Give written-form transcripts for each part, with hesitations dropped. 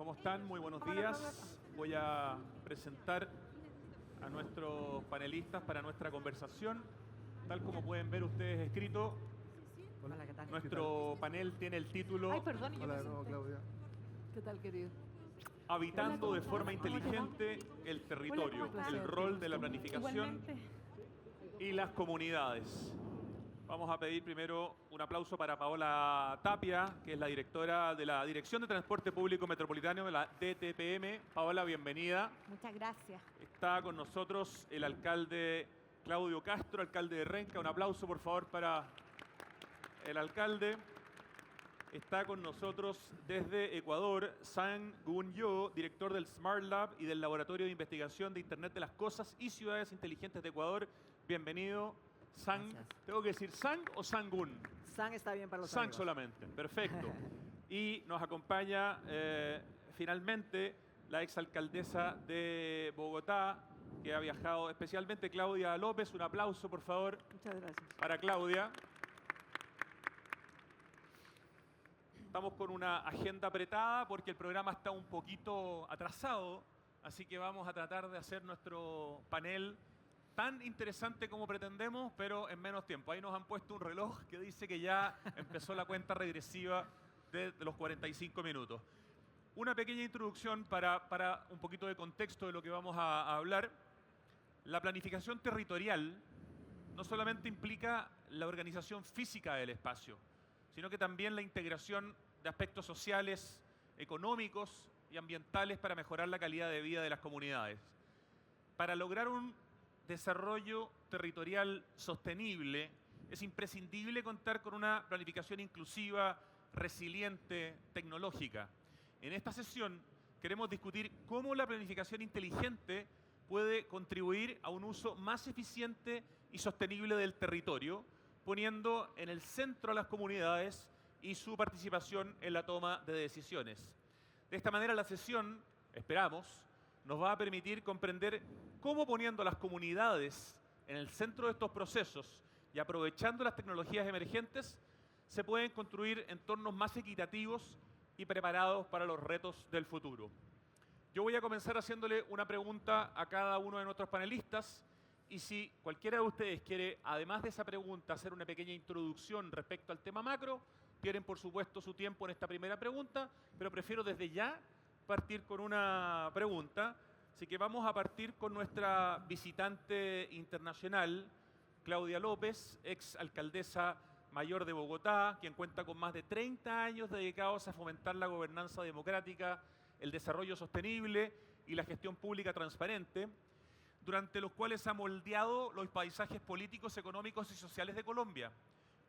¿Cómo están? Muy buenos días. Voy a presentar a nuestros panelistas para nuestra conversación. Tal como pueden ver ustedes escrito, Hola, ¿qué tal? nuestro panel tiene el título Ay, perdón, yo Hola me de nuevo, senté. Claudia. ¿Qué tal, querido? Habitando de Hola, forma ¿cómo te va? inteligente el territorio, Hola, ¿cómo estás? el rol de la Qué gusto. planificación Igualmente. y las comunidades. Vamos a pedir primero un aplauso para Paola Tapia, que es la directora de la Dirección de Transporte Público Metropolitano de la DTPM. Paola, bienvenida. Muchas gracias. Está con nosotros el alcalde Claudio Castro, alcalde de Renca. Un aplauso, por favor, para el alcalde. Está con nosotros desde Ecuador Sang Gun Yo, director del Smart Lab y del Laboratorio de Investigación de Internet de las Cosas y Ciudades Inteligentes de Ecuador. Bienvenido, Sang. Gracias. ¿Tengo que decir Sang o Sangun? San está bien para los Sang amigos. solamente, perfecto. Y nos acompaña finalmente la exalcaldesa de Bogotá, que ha viajado especialmente, Claudia López. Un aplauso, por favor, Muchas gracias. para Claudia. Estamos con una agenda apretada porque el programa está un poquito atrasado, así que vamos a tratar de hacer nuestro panel tan interesante como pretendemos, pero en menos tiempo. Ahí nos han puesto un reloj que dice que ya empezó la cuenta regresiva de los 45 minutos. Una pequeña introducción para un poquito de contexto de lo que vamos a hablar. La planificación territorial no solamente implica la organización física del espacio, sino que también la integración de aspectos sociales, económicos y ambientales para mejorar la calidad de vida de las comunidades. Para lograr un desarrollo territorial sostenible, es imprescindible contar con una planificación inclusiva, resiliente, tecnológica. En esta sesión queremos discutir cómo la planificación inteligente puede contribuir a un uso más eficiente y sostenible del territorio, poniendo en el centro a las comunidades y su participación en la toma de decisiones. De esta manera la sesión, esperamos, nos va a permitir comprender cómo poniendo a las comunidades en el centro de estos procesos y aprovechando las tecnologías emergentes, se pueden construir entornos más equitativos y preparados para los retos del futuro. Yo voy a comenzar haciéndole una pregunta a cada uno de nuestros panelistas y si cualquiera de ustedes quiere, además de esa pregunta, hacer una pequeña introducción respecto al tema macro, tienen por supuesto su tiempo en esta primera pregunta, pero prefiero desde ya partir con una pregunta. Así que vamos a partir con nuestra visitante internacional, Claudia López, ex alcaldesa mayor de Bogotá, quien cuenta con más de 30 años dedicados a fomentar la gobernanza democrática, el desarrollo sostenible y la gestión pública transparente, durante los cuales ha moldeado los paisajes políticos, económicos y sociales de Colombia.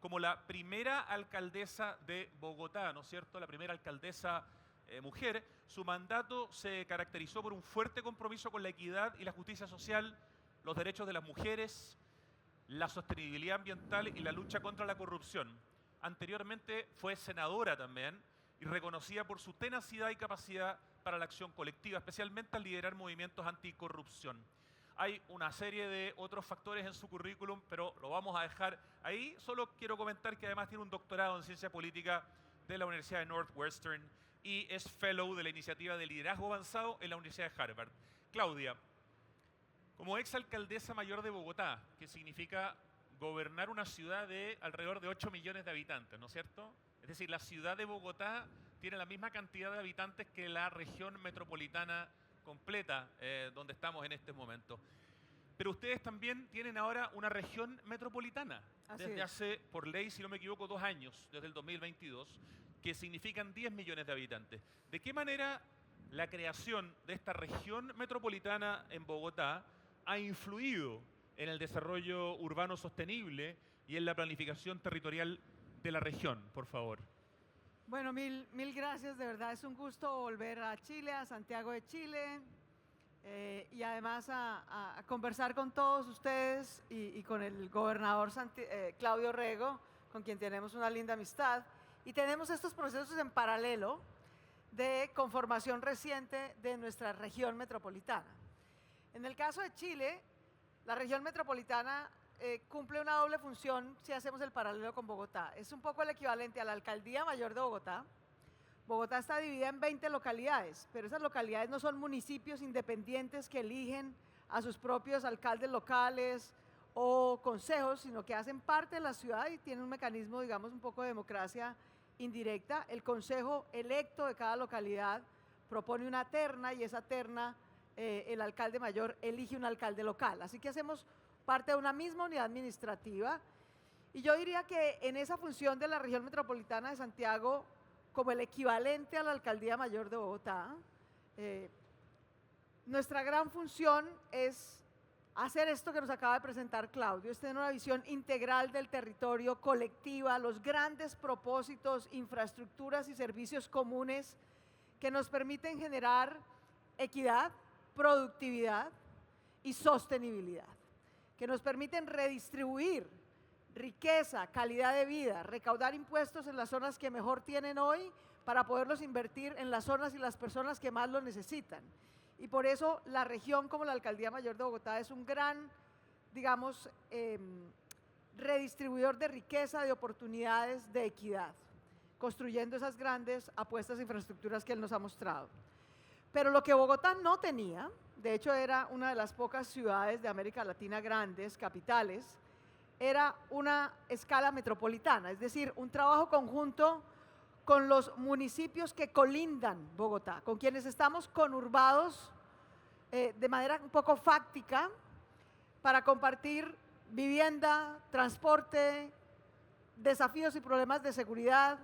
Como la primera alcaldesa de Bogotá, ¿no es cierto? La primera alcaldesa mujer, su mandato se caracterizó por un fuerte compromiso con la equidad y la justicia social, los derechos de las mujeres, la sostenibilidad ambiental y la lucha contra la corrupción. Anteriormente fue senadora también y reconocida por su tenacidad y capacidad para la acción colectiva, especialmente al liderar movimientos anticorrupción. Hay una serie de otros factores en su currículum, pero lo vamos a dejar ahí. Solo quiero comentar que además tiene un doctorado en ciencia política de la Universidad de Northwestern y es fellow de la iniciativa de liderazgo avanzado en la Universidad de Harvard. Claudia, como exalcaldesa mayor de Bogotá, que significa gobernar una ciudad de alrededor de 8 millones de habitantes, ¿no es cierto? Es decir, la ciudad de Bogotá tiene la misma cantidad de habitantes que la región metropolitana completa donde estamos en este momento. Pero ustedes también tienen ahora una región metropolitana, desde hace, por ley, si no me equivoco, 2 años, desde el 2022, que significan 10 millones de habitantes. ¿De qué manera la creación de esta región metropolitana en Bogotá ha influido en el desarrollo urbano sostenible y en la planificación territorial de la región, por favor? Bueno, mil gracias, de verdad es un gusto volver a Chile, a Santiago de Chile, y además a conversar con todos ustedes y con el gobernador Claudio Rego, con quien tenemos una linda amistad. Y tenemos estos procesos en paralelo de conformación reciente de nuestra región metropolitana. En el caso de Chile, la región metropolitana cumple una doble función si hacemos el paralelo con Bogotá. Es un poco el equivalente a la Alcaldía Mayor de Bogotá, Bogotá está dividida en 20 localidades, pero esas localidades no son municipios independientes que eligen a sus propios alcaldes locales o consejos, sino que hacen parte de la ciudad y tienen un mecanismo, digamos, un poco de democracia indirecta. El consejo electo de cada localidad propone una terna y esa terna, el alcalde mayor elige un alcalde local. Así que hacemos parte de una misma unidad administrativa. Y yo diría que en esa función de la región metropolitana de Santiago, como el equivalente a la alcaldía mayor de Bogotá, nuestra gran función es hacer esto que nos acaba de presentar Claudio, es tener una visión integral del territorio, colectiva, los grandes propósitos, infraestructuras y servicios comunes que nos permiten generar equidad, productividad y sostenibilidad, que nos permiten redistribuir riqueza, calidad de vida, recaudar impuestos en las zonas que mejor tienen hoy para poderlos invertir en las zonas y las personas que más lo necesitan. Y por eso la región como la Alcaldía Mayor de Bogotá es un gran, digamos, redistribuidor de riqueza, de oportunidades, de equidad, construyendo esas grandes apuestas e infraestructuras que él nos ha mostrado. Pero lo que Bogotá no tenía, de hecho era una de las pocas ciudades de América Latina grandes, capitales, era una escala metropolitana, es decir, un trabajo conjunto con los municipios que colindan Bogotá, con quienes estamos conurbados de manera un poco fáctica para compartir vivienda, transporte, desafíos y problemas de seguridad.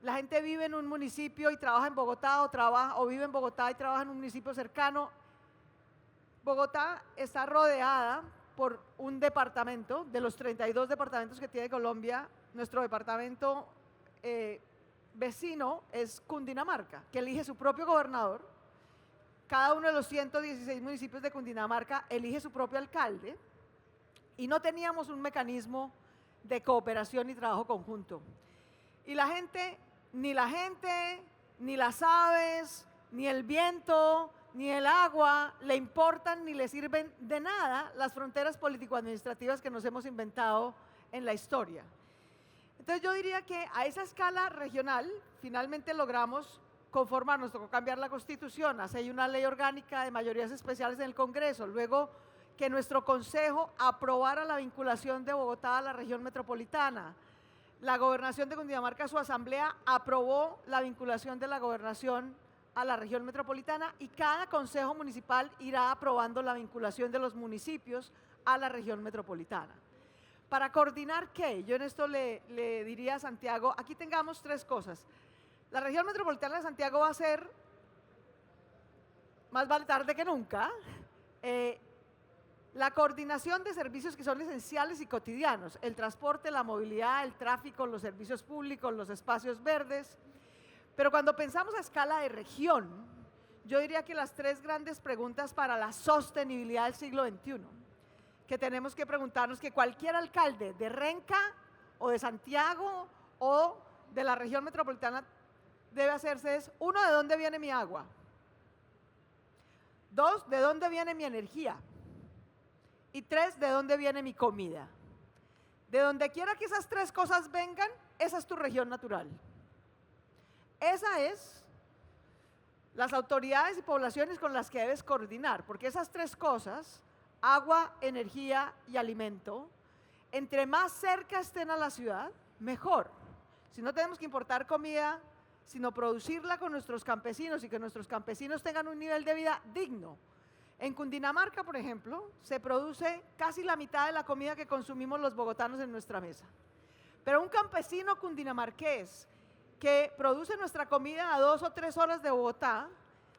La gente vive en un municipio y trabaja en Bogotá o vive en Bogotá y trabaja en un municipio cercano. Bogotá está rodeada por un departamento, de los 32 departamentos que tiene Colombia, nuestro departamento vecino es Cundinamarca, que elige su propio gobernador. Cada uno de los 116 municipios de Cundinamarca elige su propio alcalde y no teníamos un mecanismo de cooperación y trabajo conjunto. Y la gente, ni las aves, ni el viento, ni el agua le importan ni le sirven de nada las fronteras político-administrativas que nos hemos inventado en la historia. Entonces yo diría que a esa escala regional finalmente logramos conformarnos, tocó cambiar la Constitución, hacer una ley orgánica de mayorías especiales en el Congreso, luego que nuestro Consejo aprobara la vinculación de Bogotá a la región metropolitana. La Gobernación de Cundinamarca, su asamblea, aprobó la vinculación de la gobernación a la región metropolitana y cada consejo municipal irá aprobando la vinculación de los municipios a la región metropolitana. ¿Para coordinar qué? Yo en esto le diría a Santiago, aquí tengamos tres cosas. La región metropolitana de Santiago va a ser, más vale tarde que nunca, la coordinación de servicios que son esenciales y cotidianos, el transporte, la movilidad, el tráfico, los servicios públicos, los espacios verdes. Pero cuando pensamos a escala de región, yo diría que las tres grandes preguntas para la sostenibilidad del siglo XXI, que tenemos que preguntarnos, que cualquier alcalde de Renca o de Santiago o de la región metropolitana debe hacerse es, uno, ¿de dónde viene mi agua? Dos, ¿de dónde viene mi energía? Y tres, ¿de dónde viene mi comida? De donde quiera que esas tres cosas vengan, esa es tu región natural. Esa es las autoridades y poblaciones con las que debes coordinar, porque esas tres cosas, agua, energía y alimento, entre más cerca estén a la ciudad, mejor. Si no tenemos que importar comida, sino producirla con nuestros campesinos y que nuestros campesinos tengan un nivel de vida digno. En Cundinamarca, por ejemplo, se produce casi la mitad de la comida que consumimos los bogotanos en nuestra mesa. Pero un campesino cundinamarqués que produce nuestra comida a 2 o 3 horas de Bogotá,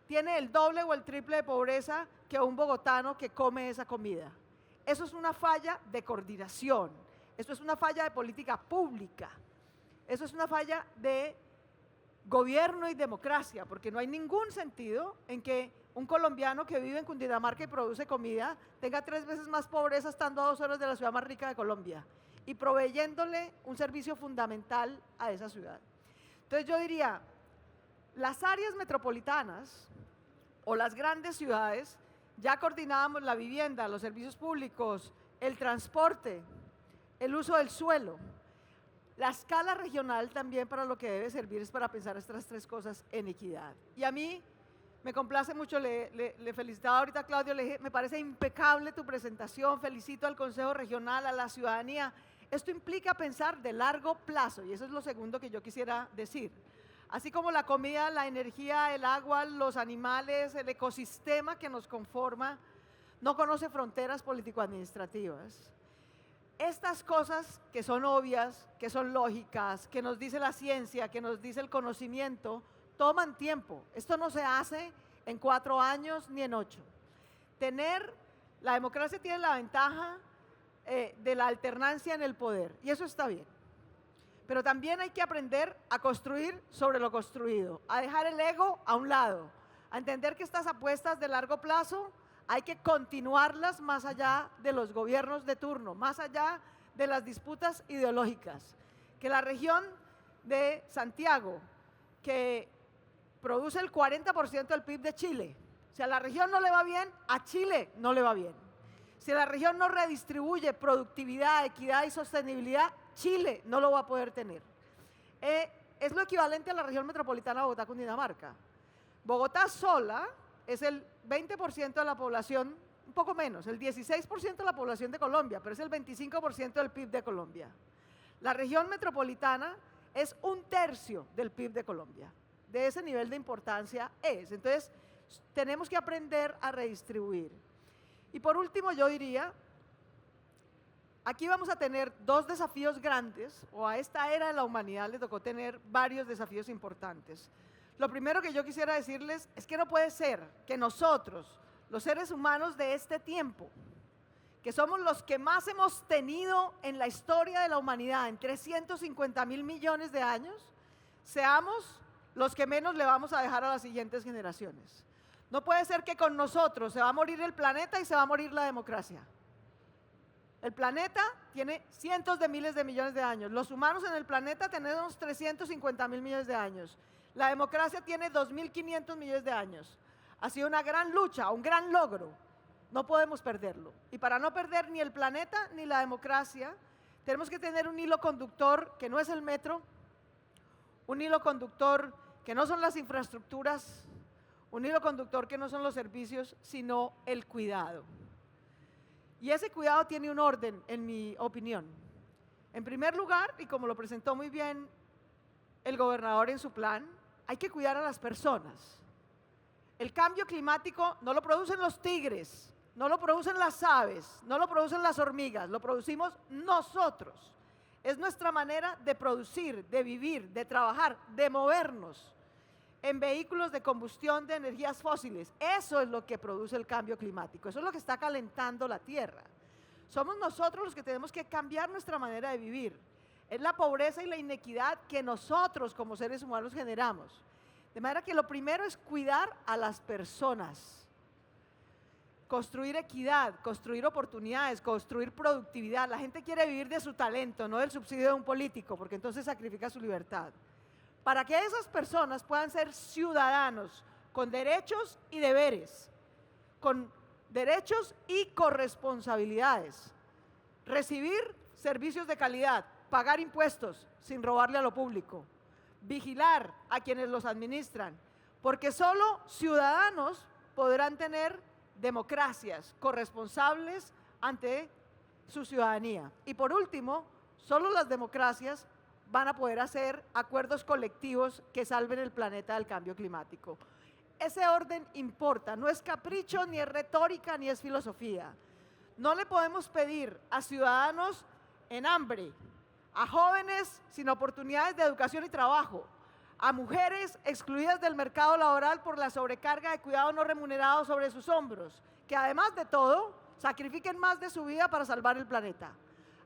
tiene el doble o el triple de pobreza que un bogotano que come esa comida. Eso es una falla de coordinación, eso es una falla de política pública, eso es una falla de gobierno y democracia, porque no hay ningún sentido en que un colombiano que vive en Cundinamarca y produce comida tenga 3 veces más pobreza estando a 2 horas de la ciudad más rica de Colombia y proveyéndole un servicio fundamental a esa ciudad. Entonces yo diría, las áreas metropolitanas o las grandes ciudades, ya coordinábamos la vivienda, los servicios públicos, el transporte, el uso del suelo. La escala regional también para lo que debe servir es para pensar estas tres cosas en equidad. Y a mí me complace mucho, le felicitaba ahorita a Claudio, le dije, me parece impecable tu presentación, felicito al Consejo Regional, a la ciudadanía. Esto implica pensar de largo plazo y eso es lo segundo que yo quisiera decir. Así como la comida, la energía, el agua, los animales, el ecosistema que nos conforma, no conoce fronteras político-administrativas. Estas cosas que son obvias, que son lógicas, que nos dice la ciencia, que nos dice el conocimiento, toman tiempo. Esto no se hace en 4 años ni en 8. La democracia tiene la ventaja de la alternancia en el poder y eso está bien. Pero también hay que aprender a construir sobre lo construido, a dejar el ego a un lado, a entender que estas apuestas de largo plazo hay que continuarlas más allá de los gobiernos de turno, más allá de las disputas ideológicas. Que la región de Santiago, que produce el 40% del PIB de Chile, si a la región no le va bien, a Chile no le va bien. Si la región no redistribuye productividad, equidad y sostenibilidad, Chile no lo va a poder tener. Es lo equivalente a la región metropolitana de Bogotá-Cundinamarca. Bogotá sola es el 20% de la población, un poco menos, el 16% de la población de Colombia, pero es el 25% del PIB de Colombia. La región metropolitana es 1/3 del PIB de Colombia. De ese nivel de importancia es. Entonces, tenemos que aprender a redistribuir. Y por último, yo diría, aquí vamos a tener 2 desafíos grandes, o a esta era de la humanidad le tocó tener varios desafíos importantes. Lo primero que yo quisiera decirles es que no puede ser que nosotros, los seres humanos de este tiempo, que somos los que más hemos tenido en la historia de la humanidad, en 350.000 millones de años, seamos los que menos le vamos a dejar a las siguientes generaciones. No puede ser que con nosotros se va a morir el planeta y se va a morir la democracia. El planeta tiene cientos de miles de millones de años. Los humanos en el planeta tenemos 350.000 millones de años. La democracia tiene 2.500 millones de años. Ha sido una gran lucha, un gran logro. No podemos perderlo. Y para no perder ni el planeta ni la democracia, tenemos que tener un hilo conductor que no es el metro, un hilo conductor que no son las infraestructuras, un hilo conductor que no son los servicios, sino el cuidado. Y ese cuidado tiene un orden, en mi opinión. En primer lugar, y como lo presentó muy bien el gobernador en su plan, hay que cuidar a las personas. El cambio climático no lo producen los tigres, no lo producen las aves, no lo producen las hormigas, lo producimos nosotros. Es nuestra manera de producir, de vivir, de trabajar, de movernos en vehículos de combustión de energías fósiles. Eso es lo que produce el cambio climático, eso es lo que está calentando la Tierra. Somos nosotros los que tenemos que cambiar nuestra manera de vivir. Es la pobreza y la inequidad que nosotros como seres humanos generamos. De manera que lo primero es cuidar a las personas. Construir equidad, construir oportunidades, construir productividad. La gente quiere vivir de su talento, no del subsidio de un político, porque entonces sacrifica su libertad. Para que esas personas puedan ser ciudadanos con derechos y deberes, con derechos y corresponsabilidades. Recibir servicios de calidad, pagar impuestos sin robarle a lo público, vigilar a quienes los administran, porque solo ciudadanos podrán tener democracias corresponsables ante su ciudadanía. Y por último, solo las democracias van a poder hacer acuerdos colectivos que salven el planeta del cambio climático. Ese orden importa, no es capricho, ni es retórica, ni es filosofía. No le podemos pedir a ciudadanos en hambre, a jóvenes sin oportunidades de educación y trabajo, a mujeres excluidas del mercado laboral por la sobrecarga de cuidado no remunerado sobre sus hombros, que además de todo sacrifiquen más de su vida para salvar el planeta.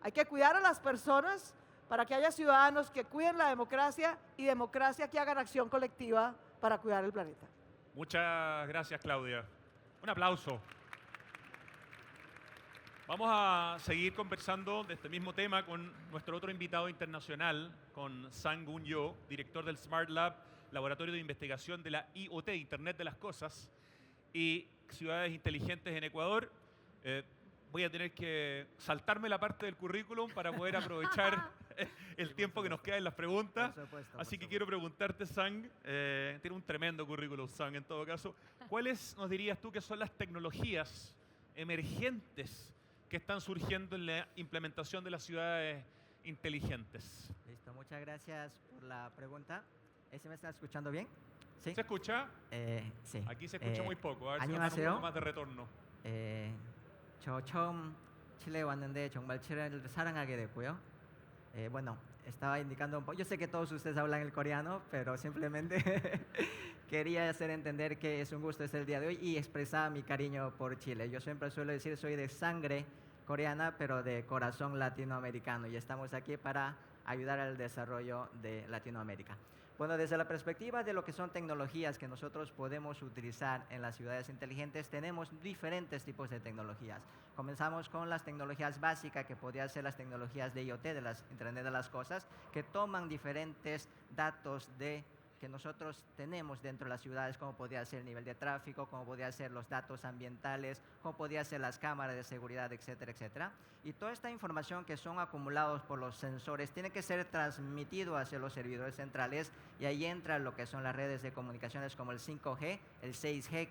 Hay que cuidar a las personas para que haya ciudadanos que cuiden la democracia y democracia que hagan acción colectiva para cuidar el planeta. Muchas gracias, Claudia. Un aplauso. Vamos a seguir conversando de este mismo tema con nuestro otro invitado internacional, con Sang-Gun Yo, director del Smart Lab, laboratorio de investigación de la IoT, Internet de las Cosas, y ciudades inteligentes en Ecuador. Voy a tener que saltarme la parte del currículum para poder aprovechar el Sí, por tiempo que nos supuesto. queda en las preguntas. Por supuesto, Así por que supuesto. quiero preguntarte, Sang, tiene un tremendo currículum, Sang, en todo caso. ¿Cuáles nos dirías tú que son las tecnologías emergentes que están surgiendo en la implementación de las ciudades inteligentes? Listo, muchas gracias por la pregunta. ¿Se me está escuchando bien? ¿Sí? ¿Se escucha? Sí. Aquí se escucha muy poco. A ver si nos dan un 안녕하세요. poco más de retorno. 저 처음 칠레에 왔는데 정말 칠레를 사랑하게 됐고요. Bueno, estaba indicando un poco. Yo sé que todos ustedes hablan el coreano, pero simplemente quería hacer entender que es un gusto estar el día de hoy y expresar mi cariño por Chile. Yo siempre suelo decir soy de sangre coreana, pero de corazón latinoamericano y estamos aquí para ayudar al desarrollo de Latinoamérica. Bueno, desde la perspectiva de lo que son tecnologías que nosotros podemos utilizar en las ciudades inteligentes, tenemos diferentes tipos de tecnologías. Comenzamos con las tecnologías básicas, que podrían ser las tecnologías de IoT, de las Internet de las Cosas, que toman diferentes datos que nosotros tenemos dentro de las ciudades, como podría ser el nivel de tráfico, como podría ser los datos ambientales, como podría ser las cámaras de seguridad, etcétera, etcétera. Y toda esta información que son acumulados por los sensores tiene que ser transmitido hacia los servidores centrales y ahí entra lo que son las redes de comunicaciones como el 5G, el 6G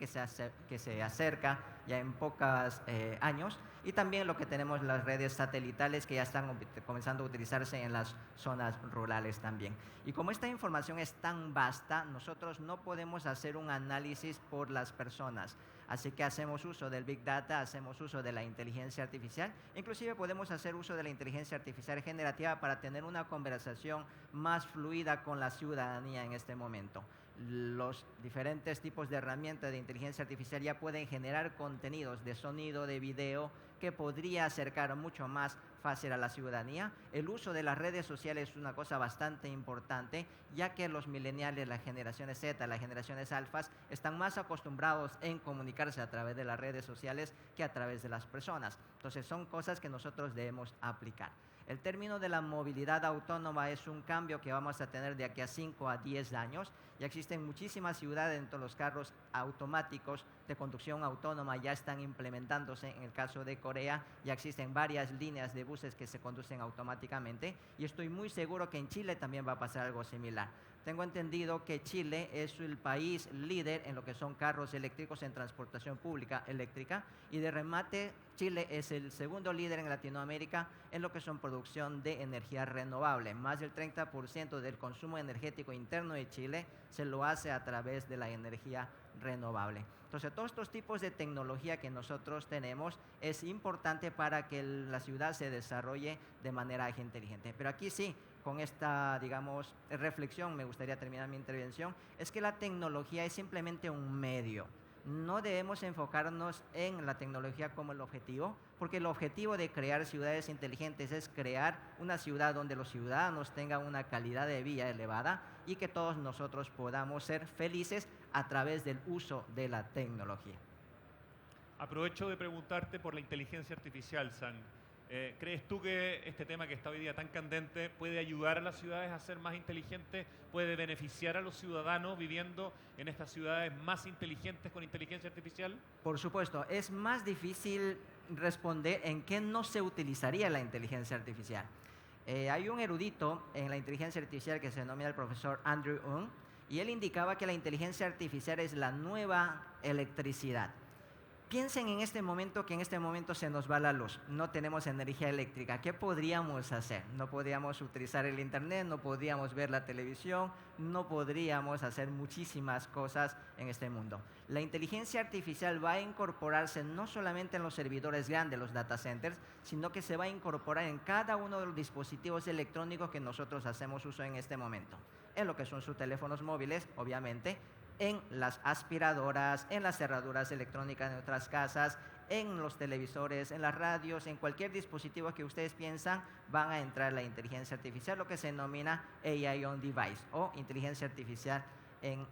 que se acerca ya en pocos años y también lo que tenemos las redes satelitales que ya están comenzando a utilizarse en las zonas rurales también. Y como esta información es tan vasta, nosotros no podemos hacer un análisis por las personas. Así que hacemos uso del Big Data, hacemos uso de la inteligencia artificial. Inclusive podemos hacer uso de la inteligencia artificial generativa para tener una conversación más fluida con la ciudadanía en este momento. Los diferentes tipos de herramientas de inteligencia artificial ya pueden generar contenidos de sonido, de video, que podría acercar mucho más fácil a la ciudadanía. El uso de las redes sociales es una cosa bastante importante, ya que los millennials, las generaciones Z, las generaciones alfas, están más acostumbrados en comunicarse a través de las redes sociales que a través de las personas. Entonces son cosas que nosotros debemos aplicar. El término de la movilidad autónoma es un cambio que vamos a tener de aquí a 5 a 10 años. Ya existen muchísimas ciudades dentro de los carros automáticos de conducción autónoma, ya están implementándose. En el caso de Corea ya existen varias líneas de buses que se conducen automáticamente y estoy muy seguro que en Chile también va a pasar algo similar. Tengo entendido que Chile es el país líder en lo que son carros eléctricos en transportación pública eléctrica y de remate Chile es el segundo líder en Latinoamérica en lo que son producción de energía renovable. Más del 30% del consumo energético interno de Chile se lo hace a través de la energía renovable. Entonces, todos estos tipos de tecnología que nosotros tenemos es importante para que la ciudad se desarrolle de manera inteligente. Pero aquí sí, con esta, digamos, reflexión, me gustaría terminar mi intervención, es que la tecnología es simplemente un medio. No debemos enfocarnos en la tecnología como el objetivo, porque el objetivo de crear ciudades inteligentes es crear una ciudad donde los ciudadanos tengan una calidad de vida elevada y que todos nosotros podamos ser felices a través del uso de la tecnología. Aprovecho de preguntarte por la inteligencia artificial, Sang. ¿Crees tú que este tema que está hoy día tan candente puede ayudar a las ciudades a ser más inteligentes? ¿Puede beneficiar a los ciudadanos viviendo en estas ciudades más inteligentes con inteligencia artificial? Por supuesto, es más difícil responder en qué no se utilizaría la inteligencia artificial. Hay un erudito en la inteligencia artificial que se denomina el profesor Andrew Ng, y él indicaba que la inteligencia artificial es la nueva electricidad. Piensen en este momento que en este momento se nos va la luz, no tenemos energía eléctrica. ¿Qué podríamos hacer? No podríamos utilizar el internet, no podríamos ver la televisión, no podríamos hacer muchísimas cosas en este mundo. La inteligencia artificial va a incorporarse no solamente en los servidores grandes, los data centers, sino que se va a incorporar en cada uno de los dispositivos electrónicos que nosotros hacemos uso en este momento. En lo que son sus teléfonos móviles, obviamente, en las aspiradoras, en las cerraduras electrónicas de nuestras casas, en los televisores, en las radios, en cualquier dispositivo que ustedes piensan, van a entrar la inteligencia artificial, lo que se denomina AI on device o inteligencia artificial en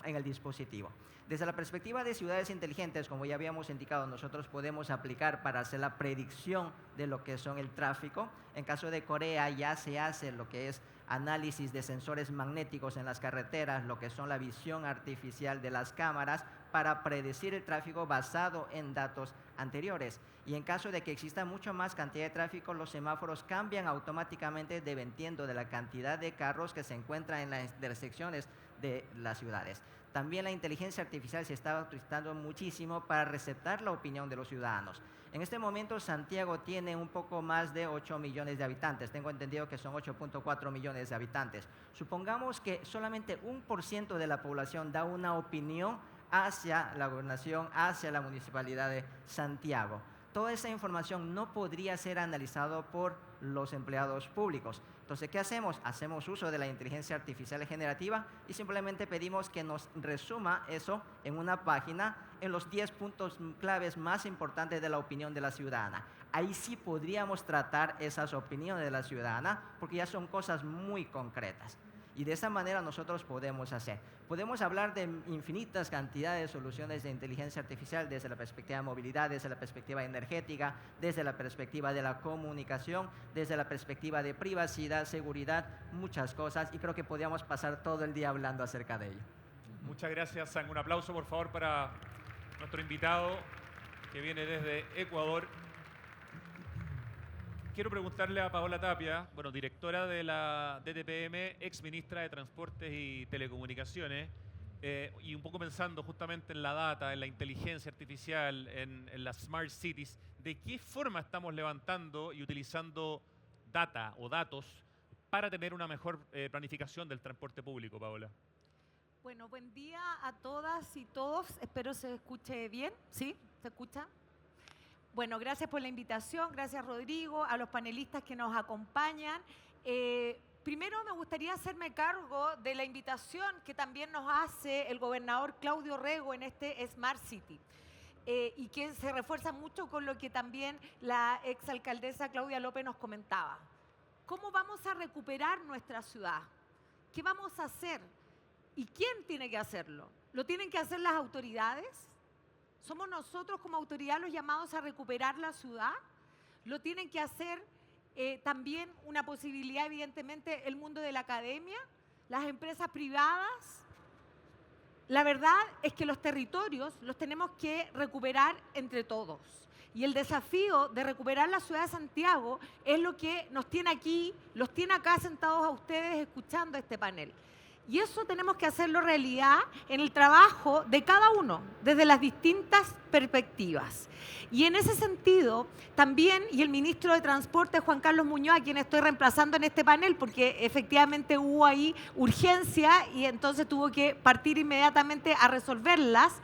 el dispositivo. Desde la perspectiva de ciudades inteligentes, como ya habíamos indicado, nosotros podemos aplicar para hacer la predicción de lo que son el tráfico. En caso de Corea ya se hace lo que es análisis de sensores magnéticos en las carreteras, lo que son la visión artificial de las cámaras para predecir el tráfico basado en datos anteriores. Y en caso de que exista mucho más cantidad de tráfico, los semáforos cambian automáticamente dependiendo de la cantidad de carros que se encuentran en las intersecciones de las ciudades. También la inteligencia artificial se está utilizando muchísimo para receptar la opinión de los ciudadanos. En este momento Santiago tiene un poco más de 8 millones de habitantes. Tengo entendido que son 8.4 millones de habitantes. Supongamos que solamente 1% de la población da una opinión hacia la gobernación, hacia la municipalidad de Santiago. Toda esa información no podría ser analizada por los empleados públicos. Entonces, ¿qué hacemos? Hacemos uso de la inteligencia artificial generativa y simplemente pedimos que nos resuma eso en una página en los 10 puntos claves más importantes de la opinión de la ciudadana. Ahí sí podríamos tratar esas opiniones de la ciudadana porque ya son cosas muy concretas. Y de esa manera nosotros podemos hacer. Podemos hablar de infinitas cantidades de soluciones de inteligencia artificial desde la perspectiva de movilidad, desde la perspectiva energética, desde la perspectiva de la comunicación, desde la perspectiva de privacidad, seguridad, muchas cosas. Y creo que podríamos pasar todo el día hablando acerca de ello. Muchas gracias, Sang. Un aplauso, por favor, para nuestro invitado que viene desde Ecuador. Quiero preguntarle a Paola Tapia, bueno, directora de la DTPM, ex ministra de Transportes y Telecomunicaciones, y un poco pensando justamente en la data, en la inteligencia artificial, en las smart cities, ¿de qué forma estamos levantando y utilizando data o datos para tener una mejor planificación del transporte público, Paola? Bueno, buen día a todas y todos. Espero se escuche bien. ¿Sí? ¿Se escucha? Bueno, gracias por la invitación, gracias Rodrigo, a los panelistas que nos acompañan. Primero me gustaría hacerme cargo de la invitación que también nos hace el gobernador Claudio Rego en este Smart City. Y que se refuerza mucho con lo que también la exalcaldesa Claudia López nos comentaba. ¿Cómo vamos a recuperar nuestra ciudad? ¿Qué vamos a hacer? ¿Y quién tiene que hacerlo? ¿Lo tienen que hacer las autoridades? ¿Somos nosotros como autoridad los llamados a recuperar la ciudad? ¿Lo tienen que hacer también una posibilidad, evidentemente, el mundo de la academia, las empresas privadas? La verdad es que los territorios los tenemos que recuperar entre todos. Y el desafío de recuperar la ciudad de Santiago es lo que nos tiene aquí, los tiene acá sentados a ustedes escuchando este panel. Y eso tenemos que hacerlo realidad en el trabajo de cada uno, desde las distintas perspectivas. Y en ese sentido, también, y el ministro de Transporte, Juan Carlos Muñoz, a quien estoy reemplazando en este panel, porque efectivamente hubo ahí urgencia y entonces tuvo que partir inmediatamente a resolverlas,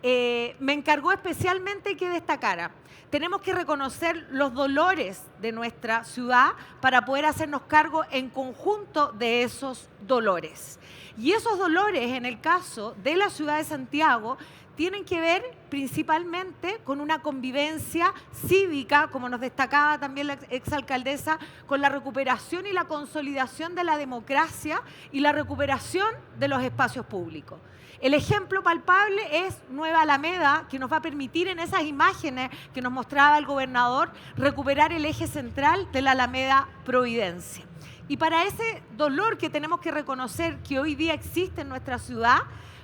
me encargó especialmente que destacara. Tenemos que reconocer los dolores de nuestra ciudad para poder hacernos cargo en conjunto de esos dolores. Y esos dolores, en el caso de la ciudad de Santiago, tienen que ver principalmente con una convivencia cívica, como nos destacaba también la exalcaldesa, con la recuperación y la consolidación de la democracia y la recuperación de los espacios públicos. El ejemplo palpable es Nueva Alameda, que nos va a permitir en esas imágenes que nos mostraba el gobernador recuperar el eje central de la Alameda Providencia. Y para ese dolor que tenemos que reconocer que hoy día existe en nuestra ciudad,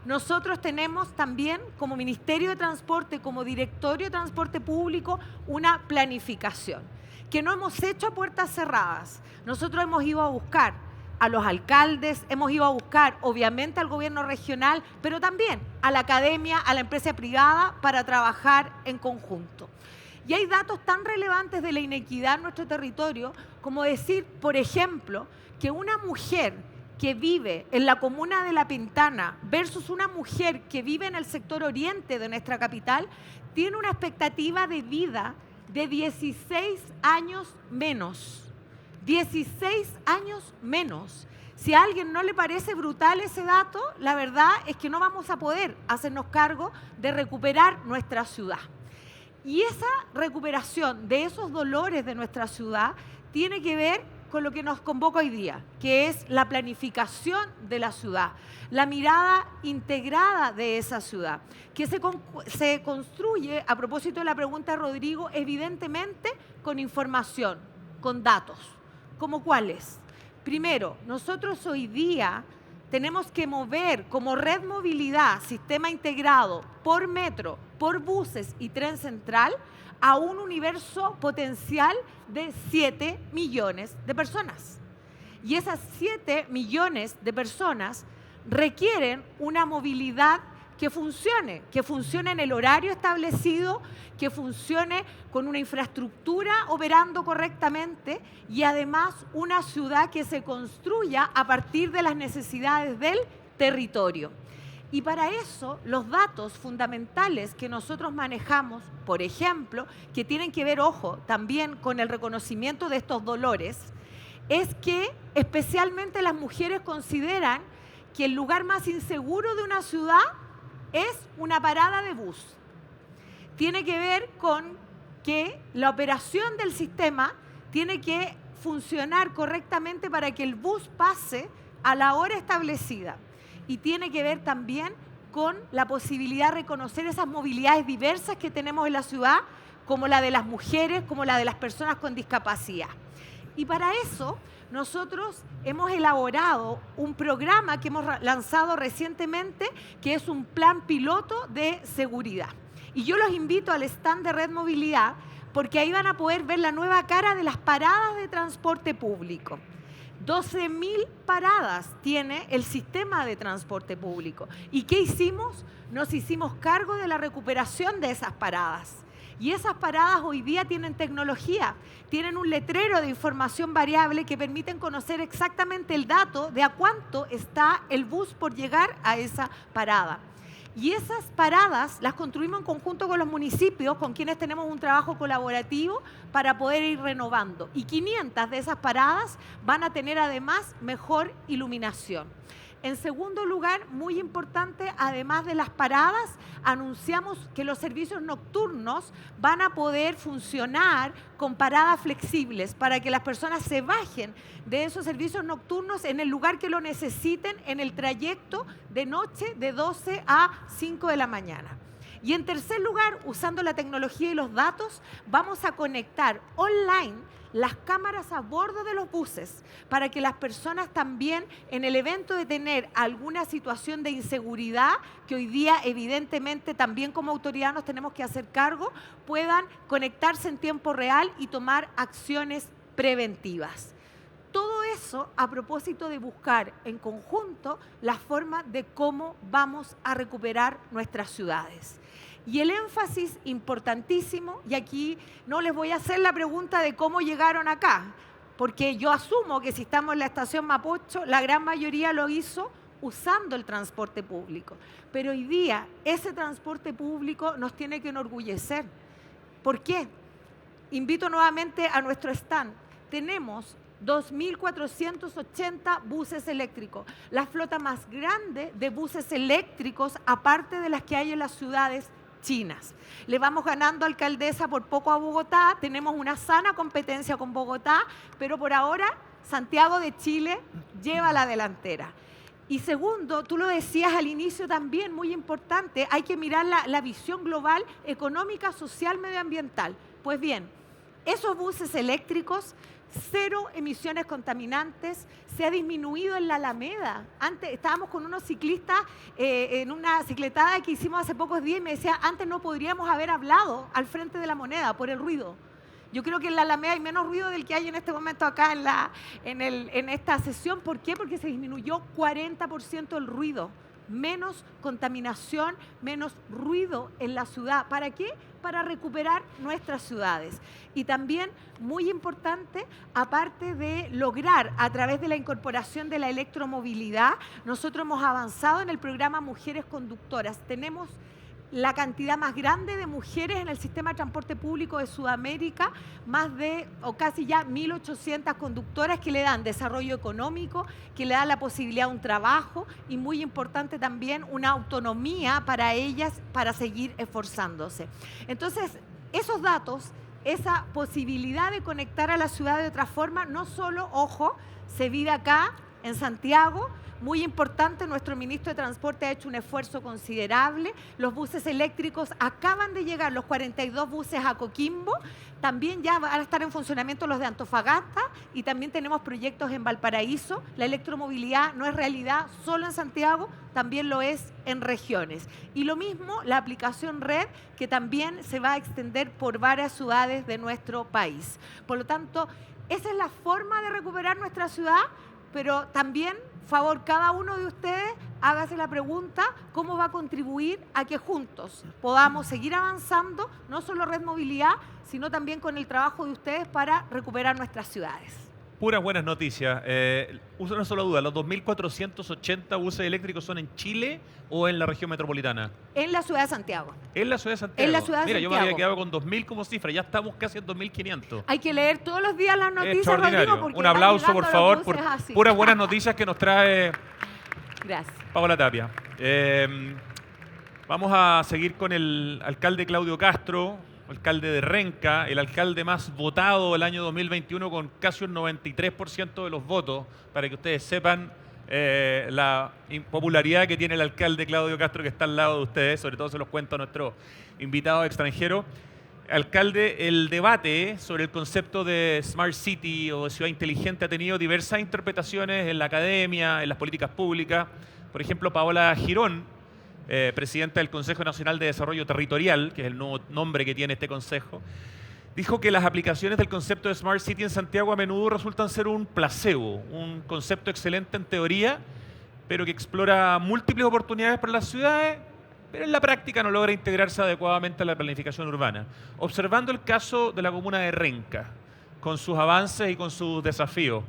nosotros tenemos también como Ministerio de Transporte, como Directorio de Transporte Público, una planificación que no hemos hecho a puertas cerradas. Nosotros hemos ido a buscar a los alcaldes, hemos ido a buscar obviamente al gobierno regional, pero también a la academia, a la empresa privada para trabajar en conjunto. Y hay datos tan relevantes de la inequidad en nuestro territorio como decir, por ejemplo, que una mujer que vive en la comuna de La Pintana versus una mujer que vive en el sector oriente de nuestra capital tiene una expectativa de vida de 16 años menos. 16 años menos. Si a alguien no le parece brutal ese dato, la verdad es que no vamos a poder hacernos cargo de recuperar nuestra ciudad. Y esa recuperación de esos dolores de nuestra ciudad tiene que ver con lo que nos convoca hoy día, que es la planificación de la ciudad, la mirada integrada de esa ciudad, que se construye, a propósito de la pregunta de Rodrigo, evidentemente con información, con datos. ¿Cómo cuáles? Primero, nosotros hoy día tenemos que mover como red movilidad, sistema integrado, por metro, por buses y tren central, a un universo potencial de 7 millones de personas. Y esas 7 millones de personas requieren una movilidad que funcione en el horario establecido, que funcione con una infraestructura operando correctamente y además una ciudad que se construya a partir de las necesidades del territorio. Y para eso, los datos fundamentales que nosotros manejamos, por ejemplo, que tienen que ver, ojo, también con el reconocimiento de estos dolores, es que especialmente las mujeres consideran que el lugar más inseguro de una ciudad es una parada de bus. Tiene que ver con que la operación del sistema tiene que funcionar correctamente para que el bus pase a la hora establecida. Y tiene que ver también con la posibilidad de reconocer esas movilidades diversas que tenemos en la ciudad, como la de las mujeres, como la de las personas con discapacidad. Y para eso nosotros hemos elaborado un programa que hemos lanzado recientemente, que es un plan piloto de seguridad. Y yo los invito al stand de Red Movilidad, porque ahí van a poder ver la nueva cara de las paradas de transporte público. 12.000 paradas tiene el sistema de transporte público. ¿Y qué hicimos? Nos hicimos cargo de la recuperación de esas paradas. Y esas paradas hoy día tienen tecnología, tienen un letrero de información variable que permiten conocer exactamente el dato de a cuánto está el bus por llegar a esa parada. Y esas paradas las construimos en conjunto con los municipios, con quienes tenemos un trabajo colaborativo para poder ir renovando. Y 500 de esas paradas van a tener además mejor iluminación. En segundo lugar, muy importante, además de las paradas, anunciamos que los servicios nocturnos van a poder funcionar con paradas flexibles para que las personas se bajen de esos servicios nocturnos en el lugar que lo necesiten en el trayecto de noche de 12 a 5 de la mañana. Y en tercer lugar, usando la tecnología y los datos, vamos a conectar online las cámaras a bordo de los buses para que las personas también, en el evento de tener alguna situación de inseguridad, que hoy día evidentemente también como autoridad nos tenemos que hacer cargo, puedan conectarse en tiempo real y tomar acciones preventivas. Todo eso a propósito de buscar en conjunto la forma de cómo vamos a recuperar nuestras ciudades. Y el énfasis importantísimo, y aquí no les voy a hacer la pregunta de cómo llegaron acá, porque yo asumo que si estamos en la estación Mapocho, la gran mayoría lo hizo usando el transporte público. Pero hoy día ese transporte público nos tiene que enorgullecer. ¿Por qué? Invito nuevamente a nuestro stand. Tenemos 2.480 buses eléctricos, la flota más grande de buses eléctricos, aparte de las que hay en las ciudades chinas. Le vamos ganando, alcaldesa, por poco a Bogotá, tenemos una sana competencia con Bogotá, pero por ahora Santiago de Chile lleva la delantera. Y segundo, tú lo decías al inicio también, muy importante, hay que mirar la visión global, económica, social, medioambiental. Pues bien, esos buses eléctricos, 0 emisiones contaminantes, se ha disminuido en la Alameda. Antes estábamos con unos ciclistas en una cicletada que hicimos hace pocos días y me decía, antes no podríamos haber hablado al frente de la Moneda por el ruido. Yo creo que en la Alameda hay menos ruido del que hay en este momento acá en esta sesión. ¿Por qué? Porque se disminuyó 40% el ruido. Menos contaminación, menos ruido en la ciudad. ¿Para qué? Para recuperar nuestras ciudades. Y también, muy importante, aparte de lograr a través de la incorporación de la electromovilidad, nosotros hemos avanzado en el programa Mujeres Conductoras. Tenemos la cantidad más grande de mujeres en el sistema de transporte público de Sudamérica, más de, o casi ya 1.800 conductoras que le dan desarrollo económico, que le dan la posibilidad de un trabajo y, muy importante también, una autonomía para ellas para seguir esforzándose. Entonces, esos datos, esa posibilidad de conectar a la ciudad de otra forma, no solo, ojo, se vive acá en Santiago. Muy importante, nuestro ministro de Transporte ha hecho un esfuerzo considerable. Los buses eléctricos acaban de llegar, los 42 buses a Coquimbo. También ya van a estar en funcionamiento los de Antofagasta y también tenemos proyectos en Valparaíso. La electromovilidad no es realidad solo en Santiago, también lo es en regiones. Y lo mismo la aplicación Red, que también se va a extender por varias ciudades de nuestro país. Por lo tanto, esa es la forma de recuperar nuestra ciudad, pero también, favor, cada uno de ustedes hágase la pregunta cómo va a contribuir a que juntos podamos seguir avanzando, no solo Red Movilidad, sino también con el trabajo de ustedes para recuperar nuestras ciudades. Puras buenas noticias. Una sola duda, ¿los 2.480 buses eléctricos son en Chile o en la región metropolitana? En la ciudad de Santiago. En la ciudad de Santiago. En la ciudad de Mira, Santiago. yo me había quedado con 2.000 como cifra, ya estamos casi en 2.500. Hay que leer todos los días las noticias, Extraordinario. Rodrigo, porque Un van aplauso, llegando por los favor, buses por así. puras buenas noticias que nos trae Gracias. Paola Tapia. Vamos a seguir con el alcalde Claudio Castro, alcalde de Renca, el alcalde más votado del año 2021 con casi un 93% de los votos, para que ustedes sepan la impopularidad que tiene el alcalde Claudio Castro, que está al lado de ustedes, sobre todo se los cuento a nuestro invitado extranjero. Alcalde, el debate sobre el concepto de Smart City o de ciudad inteligente ha tenido diversas interpretaciones en la academia, en las políticas públicas. Por ejemplo, Paola Girón, presidenta del Consejo Nacional de Desarrollo Territorial, que es el nuevo nombre que tiene este consejo, dijo que las aplicaciones del concepto de Smart City en Santiago a menudo resultan ser un placebo, un concepto excelente en teoría, pero que explora múltiples oportunidades para las ciudades, pero en la práctica no logra integrarse adecuadamente a la planificación urbana. Observando el caso de la comuna de Renca, con sus avances y con sus desafíos,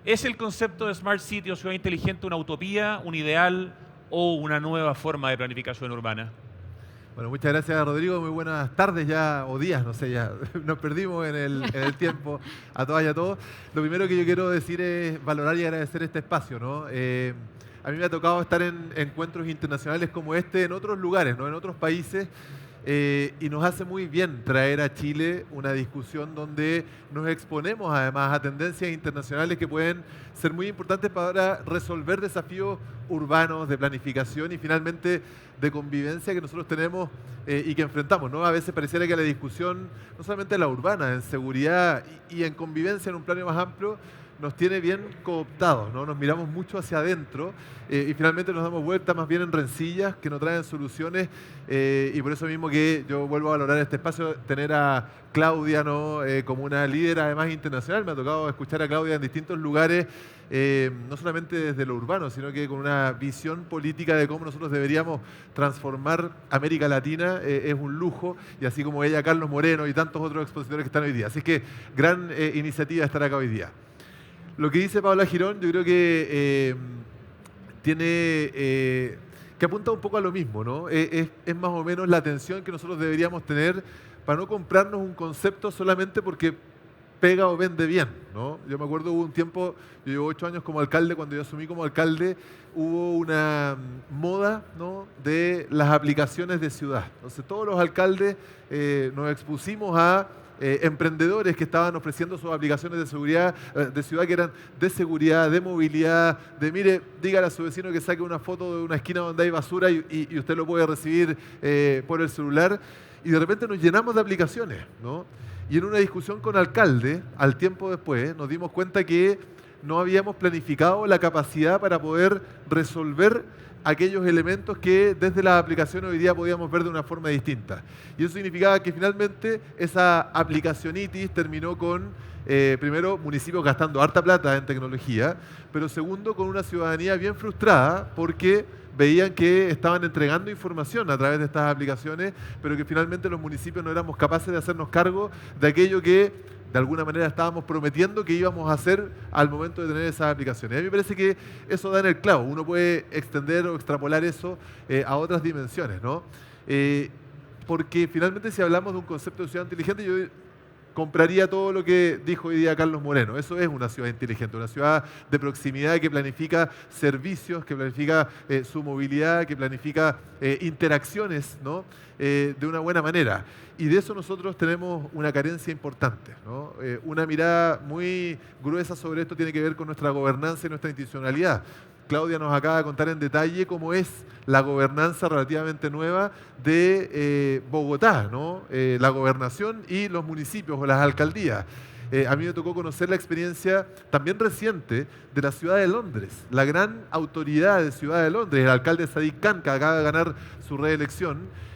¿es el concepto de Smart City o ciudad inteligente una utopía, un ideal o una nueva forma de planificación urbana? Bueno, muchas gracias, Rodrigo. Muy buenas tardes ya, o días, no sé, ya nos perdimos en el tiempo a todas y a todos. Lo primero que yo quiero decir es valorar y agradecer este espacio, ¿no? A mí me ha tocado estar en encuentros internacionales como este en otros lugares, ¿no? En otros países, y nos hace muy bien traer a Chile una discusión donde nos exponemos además a tendencias internacionales que pueden ser muy importantes para resolver desafíos urbanos, de planificación y finalmente de convivencia que nosotros tenemos y que enfrentamos, ¿no? A veces pareciera que la discusión, no solamente la urbana, en seguridad y en convivencia en un plano más amplio, nos tiene bien cooptados, ¿no? Nos miramos mucho hacia adentro y finalmente nos damos vuelta más bien en rencillas que no traen soluciones y por eso mismo que yo vuelvo a valorar este espacio, tener a Claudia, ¿no? Como una líder además internacional. Me ha tocado escuchar a Claudia en distintos lugares, no solamente desde lo urbano, sino que con una visión política de cómo nosotros deberíamos transformar América Latina, es un lujo, y así como ella, Carlos Moreno y tantos otros expositores que están hoy día. Así que gran iniciativa estar acá hoy día. Lo que dice Paola Girón, yo creo que que apunta un poco a lo mismo, ¿no? Es más o menos la atención que nosotros deberíamos tener para no comprarnos un concepto solamente porque pega o vende bien, ¿no? Yo me acuerdo, hubo un tiempo, yo llevo 8 años como alcalde, cuando yo asumí como alcalde, hubo una moda, ¿no? De las aplicaciones de ciudad. Entonces todos los alcaldes nos expusimos a emprendedores que estaban ofreciendo sus aplicaciones de seguridad, de ciudad, que eran de seguridad, de movilidad, de mire, dígale a su vecino que saque una foto de una esquina donde hay basura y usted lo puede recibir por el celular. Y de repente nos llenamos de aplicaciones, ¿no? Y en una discusión con alcalde, al tiempo después, nos dimos cuenta que no habíamos planificado la capacidad para poder resolver aquellos elementos que desde las aplicaciones hoy día podíamos ver de una forma distinta. Y eso significaba que finalmente esa aplicacionitis terminó con, primero, municipios gastando harta plata en tecnología, pero segundo, con una ciudadanía bien frustrada porque veían que estaban entregando información a través de estas aplicaciones, pero que finalmente los municipios no éramos capaces de hacernos cargo de aquello que de alguna manera estábamos prometiendo que íbamos a hacer al momento de tener esas aplicaciones. A mí me parece que eso da en el clavo. Uno puede extender o extrapolar eso a otras dimensiones, ¿no? Porque finalmente si hablamos de un concepto de ciudad inteligente, yo compraría todo lo que dijo hoy día Carlos Moreno. Eso es una ciudad inteligente, una ciudad de proximidad que planifica servicios, que planifica su movilidad, que planifica interacciones, ¿no? De una buena manera. Y de eso nosotros tenemos una carencia importante, ¿no? Una mirada muy gruesa sobre esto tiene que ver con nuestra gobernanza y nuestra institucionalidad. Claudia nos acaba de contar en detalle cómo es la gobernanza relativamente nueva de Bogotá, ¿no? La gobernación y los municipios o las alcaldías. A mí me tocó conocer la experiencia también reciente de la ciudad de Londres. La gran autoridad de Ciudad de Londres, el alcalde Sadiq Khan, que acaba de ganar su reelección,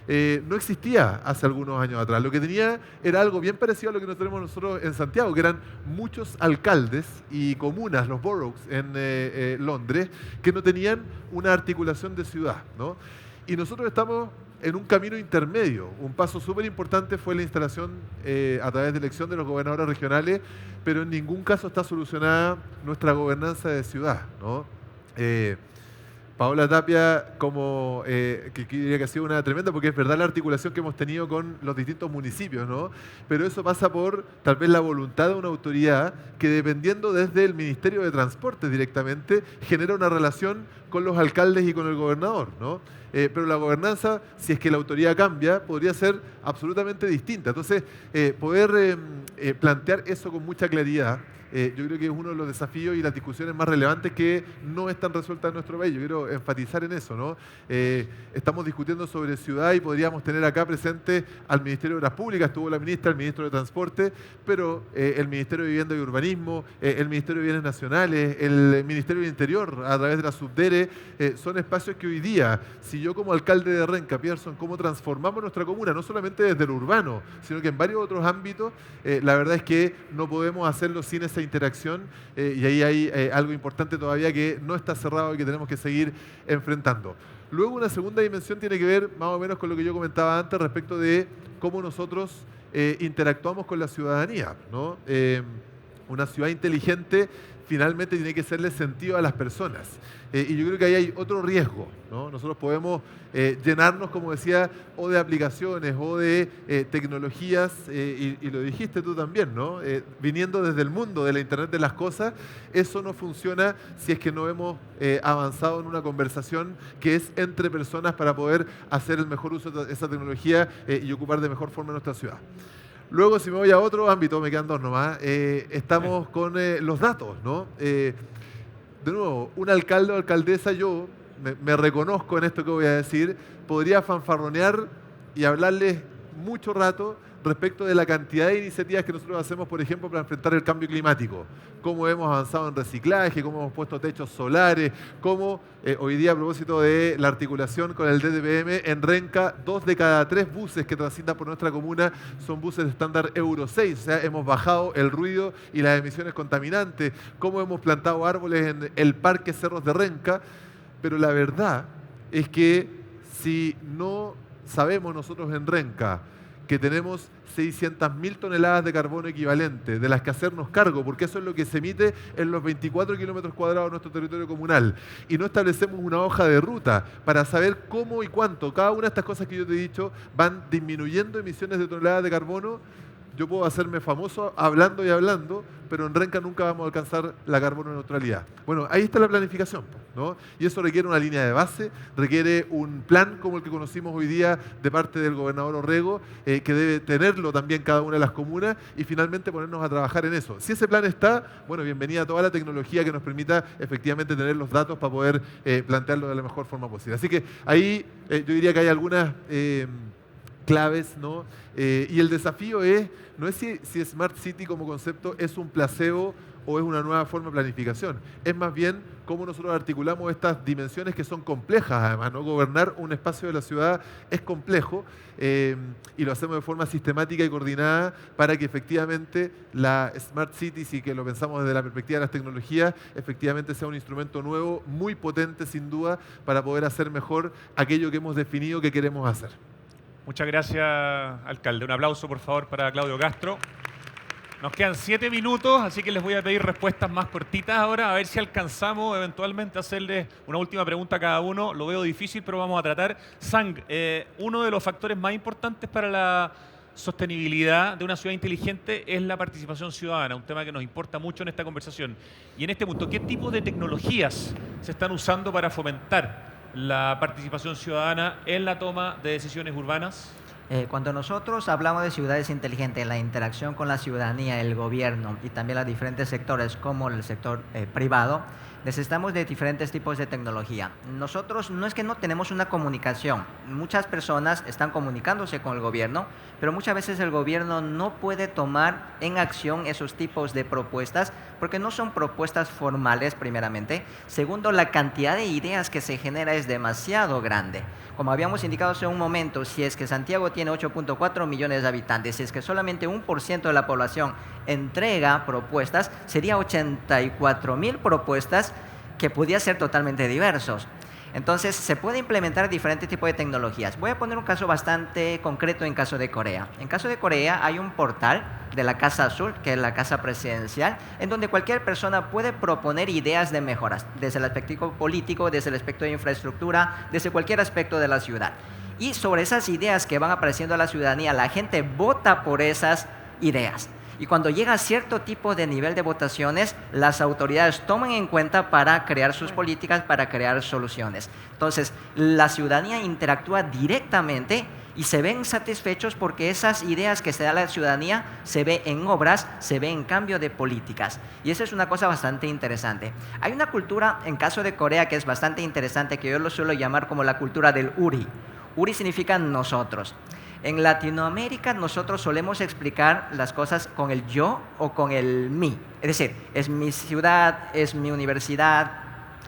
no existía hace algunos años atrás. Lo que tenía era algo bien parecido a lo que tenemos nosotros en Santiago, que eran muchos alcaldes y comunas, los boroughs en Londres, que no tenían una articulación de ciudad, ¿no? Y nosotros estamos en un camino intermedio. Un paso súper importante fue la instalación a través de elección de los gobernadores regionales, pero en ningún caso está solucionada nuestra gobernanza de ciudad, ¿no? Paola Tapia, que diría que ha sido una tremenda, porque es verdad la articulación que hemos tenido con los distintos municipios, ¿no? Pero eso pasa por tal vez la voluntad de una autoridad que, dependiendo desde el Ministerio de Transportes directamente, genera una relación con los alcaldes y con el gobernador, ¿no? Pero la gobernanza, si es que la autoridad cambia, podría ser absolutamente distinta. Entonces, poder plantear eso con mucha claridad, yo creo que es uno de los desafíos y las discusiones más relevantes que no están resueltas en nuestro país. Yo quiero enfatizar en eso, ¿no? Estamos discutiendo sobre ciudad y podríamos tener acá presente al Ministerio de Obras Públicas, estuvo la ministra, el ministro de Transporte, pero el Ministerio de Vivienda y Urbanismo, el Ministerio de Bienes Nacionales, el Ministerio del Interior, a través de la Subdere, son espacios que hoy día, si yo como alcalde de Renca pienso en cómo transformamos nuestra comuna, no solamente desde lo urbano, sino que en varios otros ámbitos, la verdad es que no podemos hacerlo sin esa interacción y ahí hay algo importante todavía que no está cerrado y que tenemos que seguir enfrentando. Luego, una segunda dimensión tiene que ver más o menos con lo que yo comentaba antes respecto de cómo nosotros interactuamos con la ciudadanía, ¿no? Una ciudad inteligente finalmente tiene que serle sentido a las personas. Y yo creo que ahí hay otro riesgo, ¿no? Nosotros podemos llenarnos, como decía, o de aplicaciones o de tecnologías, y lo dijiste tú también, ¿no? Viniendo desde el mundo de la Internet de las cosas, eso no funciona si es que no hemos avanzado en una conversación que es entre personas para poder hacer el mejor uso de esa tecnología y ocupar de mejor forma nuestra ciudad. Luego, si me voy a otro ámbito, me quedan dos nomás, estamos con los datos, ¿no? De nuevo, un alcalde o alcaldesa, yo me reconozco en esto que voy a decir, podría fanfarronear y hablarles mucho rato respecto de la cantidad de iniciativas que nosotros hacemos, por ejemplo, para enfrentar el cambio climático. Cómo hemos avanzado en reciclaje, cómo hemos puesto techos solares, cómo hoy día, a propósito de la articulación con el DTPM, en Renca, 2 de cada 3 buses que transitan por nuestra comuna son buses de estándar Euro 6, o sea, hemos bajado el ruido y las emisiones contaminantes, cómo hemos plantado árboles en el Parque Cerros de Renca, pero la verdad es que si no sabemos nosotros en Renca que tenemos 600.000 toneladas de carbono equivalente, de las que hacernos cargo, porque eso es lo que se emite en los 24 kilómetros cuadrados de nuestro territorio comunal, y no establecemos una hoja de ruta para saber cómo y cuánto cada una de estas cosas que yo te he dicho van disminuyendo emisiones de toneladas de carbono, yo puedo hacerme famoso hablando y hablando, pero en Renca nunca vamos a alcanzar la carbono neutralidad. Bueno, ahí está la planificación, ¿no? Y eso requiere una línea de base, requiere un plan como el que conocimos hoy día de parte del gobernador Orrego, que debe tenerlo también cada una de las comunas y finalmente ponernos a trabajar en eso. Si ese plan está, bueno, bienvenida a toda la tecnología que nos permita efectivamente tener los datos para poder plantearlo de la mejor forma posible. Así que ahí yo diría que hay algunas claves, ¿no? Y el desafío no es si Smart City como concepto es un placebo o es una nueva forma de planificación. Es más bien cómo nosotros articulamos estas dimensiones que son complejas, además, ¿no? Gobernar un espacio de la ciudad es complejo y lo hacemos de forma sistemática y coordinada para que efectivamente la Smart City, si que lo pensamos desde la perspectiva de las tecnologías, efectivamente sea un instrumento nuevo, muy potente sin duda, para poder hacer mejor aquello que hemos definido que queremos hacer. Muchas gracias, alcalde. Un aplauso, por favor, para Claudio Castro. Nos quedan 7 minutos, así que les voy a pedir respuestas más cortitas ahora, a ver si alcanzamos eventualmente a hacerles una última pregunta a cada uno. Lo veo difícil, pero vamos a tratar. Sang, uno de los factores más importantes para la sostenibilidad de una ciudad inteligente es la participación ciudadana, un tema que nos importa mucho en esta conversación. Y en este punto, ¿qué tipo de tecnologías se están usando para fomentar la participación ciudadana en la toma de decisiones urbanas? Cuando nosotros hablamos de ciudades inteligentes, la interacción con la ciudadanía, el gobierno y también los diferentes sectores como el sector privado, necesitamos de diferentes tipos de tecnología. Nosotros no es que no tenemos una comunicación, muchas personas están comunicándose con el gobierno, pero muchas veces el gobierno no puede tomar en acción esos tipos de propuestas porque no son propuestas formales primeramente. Segundo, la cantidad de ideas que se genera es demasiado grande. Como habíamos indicado hace un momento, si es que Santiago tiene 8.4 millones de habitantes, si es que solamente 1% de la población entrega propuestas, sería 84.000 propuestas que podían ser totalmente diversos. Entonces, se puede implementar diferentes tipos de tecnologías. Voy a poner un caso bastante concreto en caso de Corea. En caso de Corea hay un portal de la Casa Azul, que es la casa presidencial, en donde cualquier persona puede proponer ideas de mejoras, desde el aspecto político, desde el aspecto de infraestructura, desde cualquier aspecto de la ciudad. Y sobre esas ideas que van apareciendo a la ciudadanía, la gente vota por esas ideas. Y cuando llega a cierto tipo de nivel de votaciones, las autoridades toman en cuenta para crear sus políticas, para crear soluciones. Entonces, la ciudadanía interactúa directamente y se ven satisfechos porque esas ideas que se da a la ciudadanía se ve en obras, se ve en cambio de políticas. Y eso es una cosa bastante interesante. Hay una cultura, en caso de Corea, que es bastante interesante, que yo lo suelo llamar como la cultura del Uri. Uri significa nosotros. En Latinoamérica nosotros solemos explicar las cosas con el yo o con el mí. Es decir, es mi ciudad, es mi universidad,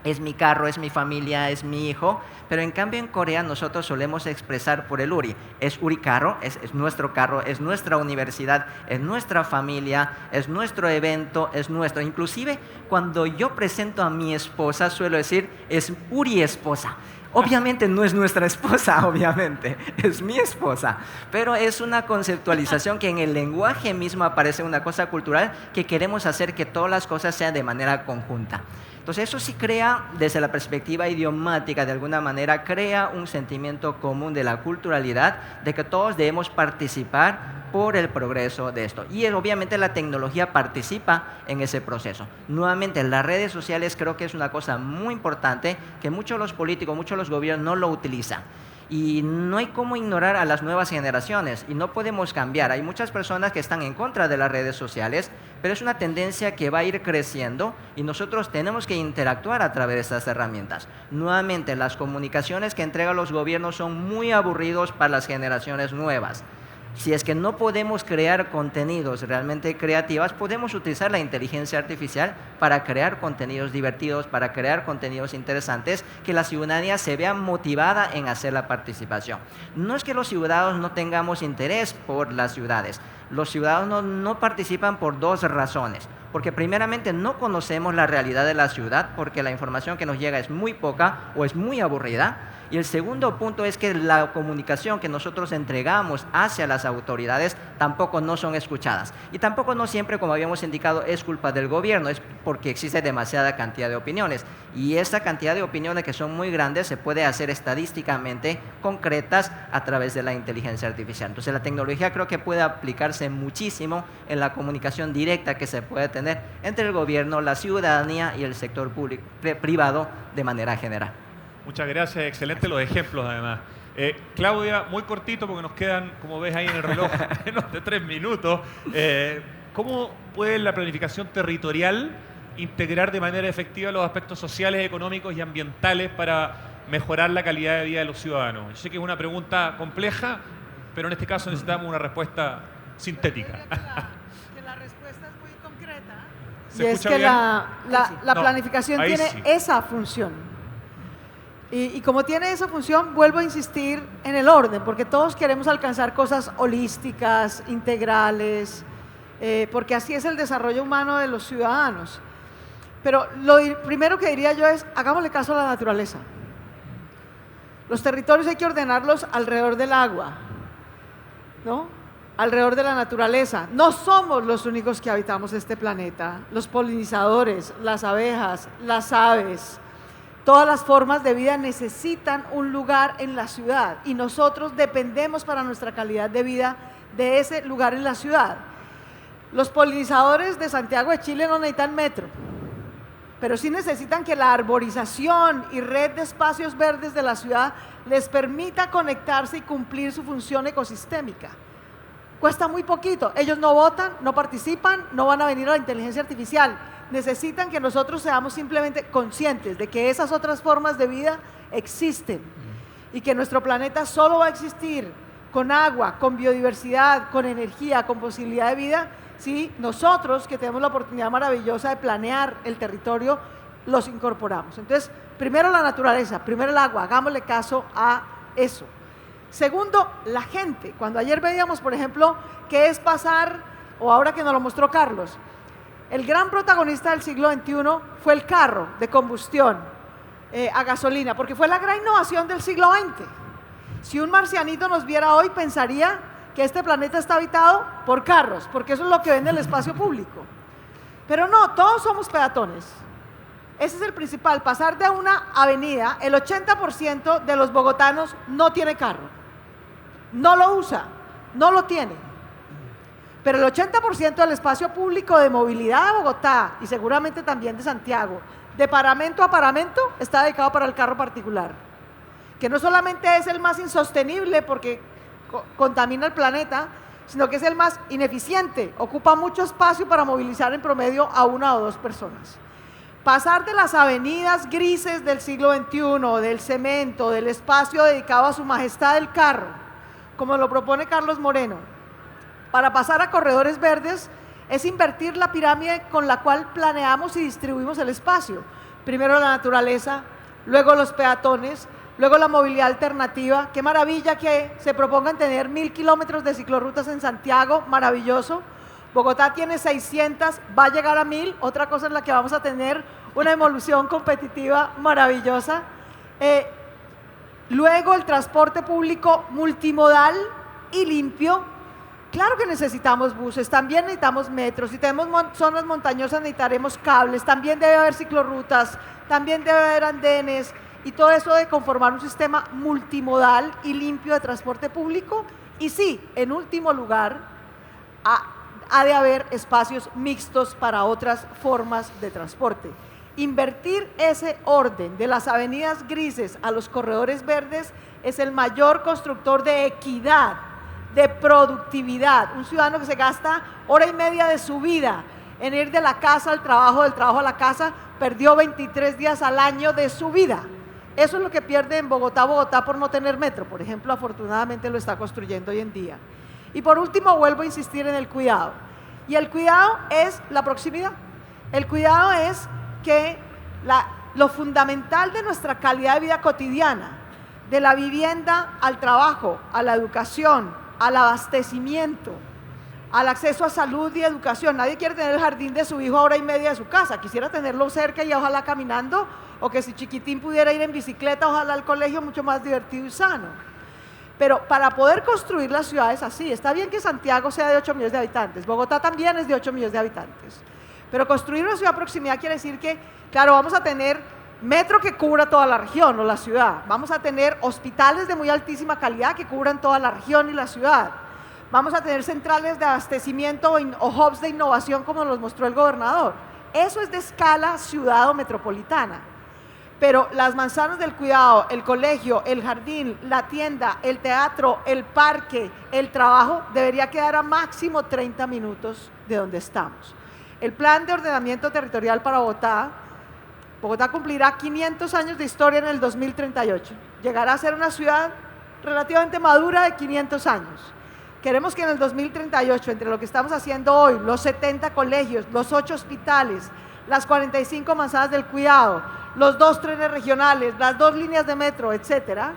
es mi carro, es mi familia, es mi hijo. Pero en cambio en Corea nosotros solemos expresar por el Uri. Es Uri carro, es nuestro carro, es nuestra universidad, es nuestra familia, es nuestro evento, es nuestro. Inclusive cuando yo presento a mi esposa suelo decir es Uri esposa. Obviamente no es nuestra esposa, obviamente, es mi esposa, pero es una conceptualización que en el lenguaje mismo aparece una cosa cultural que queremos hacer que todas las cosas sean de manera conjunta. Entonces eso sí crea, desde la perspectiva idiomática, de alguna manera, crea un sentimiento común de la culturalidad, de que todos debemos participar por el progreso de esto. Y obviamente la tecnología participa en ese proceso. Nuevamente, las redes sociales creo que es una cosa muy importante que muchos de los políticos, muchos de los gobiernos no lo utilizan. Y no hay cómo ignorar a las nuevas generaciones y no podemos cambiar. Hay muchas personas que están en contra de las redes sociales, pero es una tendencia que va a ir creciendo y nosotros tenemos que interactuar a través de estas herramientas. Nuevamente, las comunicaciones que entregan los gobiernos son muy aburridos para las generaciones nuevas. Si es que no podemos crear contenidos realmente creativos, podemos utilizar la inteligencia artificial para crear contenidos divertidos, para crear contenidos interesantes, que la ciudadanía se vea motivada en hacer la participación. No es que los ciudadanos no tengamos interés por las ciudades. Los ciudadanos no participan por dos razones. Porque primeramente no conocemos la realidad de la ciudad, porque la información que nos llega es muy poca o es muy aburrida. Y el segundo punto es que la comunicación que nosotros entregamos hacia las autoridades tampoco no son escuchadas. Y tampoco no siempre, como habíamos indicado, es culpa del gobierno, es porque existe demasiada cantidad de opiniones. Y esa cantidad de opiniones que son muy grandes se puede hacer estadísticamente concretas a través de la inteligencia artificial. Entonces la tecnología creo que puede aplicarse muchísimo en la comunicación directa que se puede tener entre el gobierno, la ciudadanía y el sector público, privado de manera general. Muchas gracias, excelentes los ejemplos además. Claudia, muy cortito porque nos quedan, como ves ahí en el reloj, menos de 3 minutos. ¿Cómo puede la planificación territorial integrar de manera efectiva los aspectos sociales, económicos y ambientales para mejorar la calidad de vida de los ciudadanos? Yo sé que es una pregunta compleja, pero en este caso necesitamos una respuesta sintética. Que la respuesta es muy concreta. ¿Se Y es escucha que bien? la No, planificación ahí tiene sí. esa función. Y como tiene esa función, vuelvo a insistir en el orden, porque todos queremos alcanzar cosas holísticas, integrales, porque así es el desarrollo humano de los ciudadanos. Pero lo primero que diría yo es, hagámosle caso a la naturaleza. Los territorios hay que ordenarlos alrededor del agua, ¿no? Alrededor de la naturaleza. No somos los únicos que habitamos este planeta. Los polinizadores, las abejas, las aves, Todas las formas de vida necesitan un lugar en la ciudad y nosotros dependemos para nuestra calidad de vida de ese lugar en la ciudad. Los polinizadores de Santiago de Chile no necesitan metro, pero sí necesitan que la arborización y red de espacios verdes de la ciudad les permita conectarse y cumplir su función ecosistémica. Cuesta muy poquito, ellos no votan, no participan, no van a venir a la inteligencia artificial. Necesitan que nosotros seamos simplemente conscientes de que esas otras formas de vida existen y que nuestro planeta solo va a existir con agua, con biodiversidad, con energía, con posibilidad de vida, si nosotros, que tenemos la oportunidad maravillosa de planear el territorio, los incorporamos. Entonces, primero la naturaleza, primero el agua, hagámosle caso a eso. Segundo, la gente. Cuando ayer veíamos, por ejemplo, qué es pasar, o ahora que nos lo mostró Carlos, el gran protagonista del siglo XXI fue el carro de combustión a gasolina, porque fue la gran innovación del siglo XX. Si un marcianito nos viera hoy, pensaría que este planeta está habitado por carros, porque eso es lo que vende el espacio público. Pero no, todos somos peatones. Ese es el principal, pasar de una avenida, el 80% de los bogotanos no tiene carro, no lo usa, no lo tiene. Pero el 80% del espacio público de movilidad de Bogotá y seguramente también de Santiago, de paramento a paramento, está dedicado para el carro particular, que no solamente es el más insostenible porque contamina el planeta, sino que es el más ineficiente, ocupa mucho espacio para movilizar en promedio a 1 o 2 personas. Pasar de las avenidas grises del siglo XXI, del cemento, del espacio dedicado a su majestad del carro, como lo propone Carlos Moreno, para pasar a corredores verdes, es invertir la pirámide con la cual planeamos y distribuimos el espacio. Primero la naturaleza, luego los peatones, luego la movilidad alternativa. Qué maravilla que se propongan tener 1000 kilómetros de ciclorrutas en Santiago, maravilloso. Bogotá tiene 600, va a llegar a 1000, otra cosa en la que vamos a tener una evolución competitiva maravillosa. Luego el transporte público multimodal y limpio. Claro que necesitamos buses, también necesitamos metros, si tenemos zonas montañosas necesitaremos cables, también debe haber ciclorrutas, también debe haber andenes y todo eso de conformar un sistema multimodal y limpio de transporte público. Y sí, en último lugar, ha de haber espacios mixtos para otras formas de transporte. Invertir ese orden de las avenidas grises a los corredores verdes es el mayor constructor de equidad, de productividad. Un ciudadano que se gasta 1h30 de su vida en ir de la casa al trabajo, del trabajo a la casa, perdió 23 días al año de su vida. Eso es lo que pierde en Bogotá por no tener metro, por ejemplo. Afortunadamente lo está construyendo hoy en día. Y por último, vuelvo a insistir en el cuidado. Y el cuidado es la proximidad. El cuidado es que lo fundamental de nuestra calidad de vida cotidiana, de la vivienda al trabajo, a la educación, al abastecimiento, al acceso a salud y educación. Nadie quiere tener el jardín de su hijo a 1h30 de su casa, quisiera tenerlo cerca y ojalá caminando, o que si chiquitín pudiera ir en bicicleta, ojalá al colegio, mucho más divertido y sano. Pero para poder construir las ciudades así, está bien que Santiago sea de 8 millones de habitantes, Bogotá también es de 8 millones de habitantes, pero construir una ciudad de proximidad quiere decir que, claro, vamos a tener metro que cubra toda la región o la ciudad, vamos a tener hospitales de muy altísima calidad que cubran toda la región y la ciudad, vamos a tener centrales de abastecimiento o hubs de innovación como nos mostró el gobernador. Eso es de escala ciudad o metropolitana. Pero las manzanas del cuidado, el colegio, el jardín, la tienda, el teatro, el parque, el trabajo, debería quedar a máximo 30 minutos de donde estamos. El plan de ordenamiento territorial para Bogotá cumplirá 500 años de historia en el 2038. Llegará a ser una ciudad relativamente madura de 500 años. Queremos que en el 2038, entre lo que estamos haciendo hoy, los 70 colegios, los 8 hospitales, las 45 manzanas del cuidado, los 2 trenes regionales, las 2 líneas de metro, etcétera,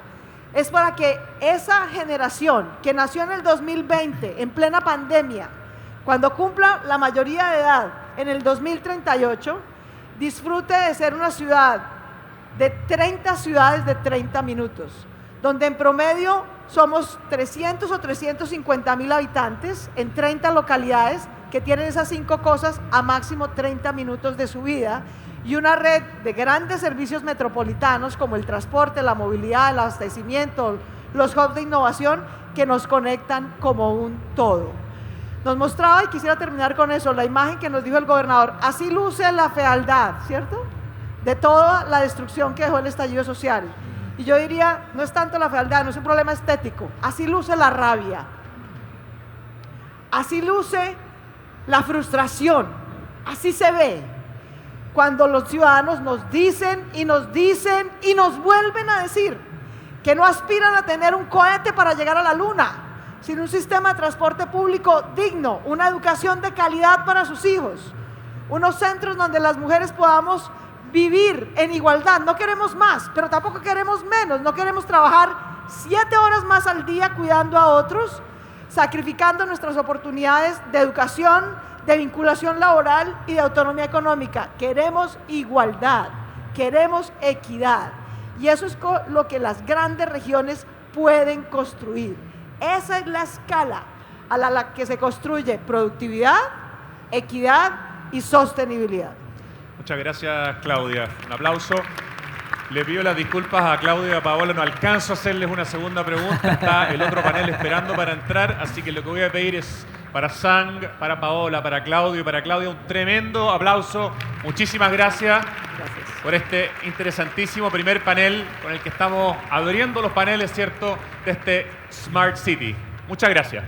es para que esa generación que nació en el 2020, en plena pandemia, cuando cumpla la mayoría de edad en el 2038, disfrute de ser una ciudad de 30 ciudades de 30 minutos, donde en promedio somos 300 o 350.000 habitantes en 30 localidades que tienen esas 5 cosas a máximo 30 minutos de su vida, y una red de grandes servicios metropolitanos como el transporte, la movilidad, el abastecimiento, los hubs de innovación que nos conectan como un todo. Nos mostraba, y quisiera terminar con eso, la imagen que nos dijo el gobernador. Así luce la fealdad, ¿cierto?, de toda la destrucción que dejó el estallido social. Y yo diría, no es tanto la fealdad, no es un problema estético, así luce la rabia, así luce la frustración, así se ve cuando los ciudadanos nos dicen y nos dicen y nos vuelven a decir que no aspiran a tener un cohete para llegar a la luna, sino un sistema de transporte público digno, una educación de calidad para sus hijos, unos centros donde las mujeres podamos vivir en igualdad. No queremos más, pero tampoco queremos menos. No queremos trabajar 7 horas más al día cuidando a otros, sacrificando nuestras oportunidades de educación, de vinculación laboral y de autonomía económica. Queremos igualdad, queremos equidad. Y eso es lo que las grandes regiones pueden construir. Esa es la escala a la que se construye productividad, equidad y sostenibilidad. Muchas gracias, Claudia. Un aplauso. Le pido las disculpas a Claudia y a Paola, no alcanzo a hacerles una segunda pregunta. Está el otro panel esperando para entrar, así que lo que voy a pedir es para Sang, para Paola, para Claudio y para Claudia un tremendo aplauso. Muchísimas gracias por este interesantísimo primer panel con el que estamos abriendo los paneles, ¿cierto?, de este Smart City. Muchas gracias.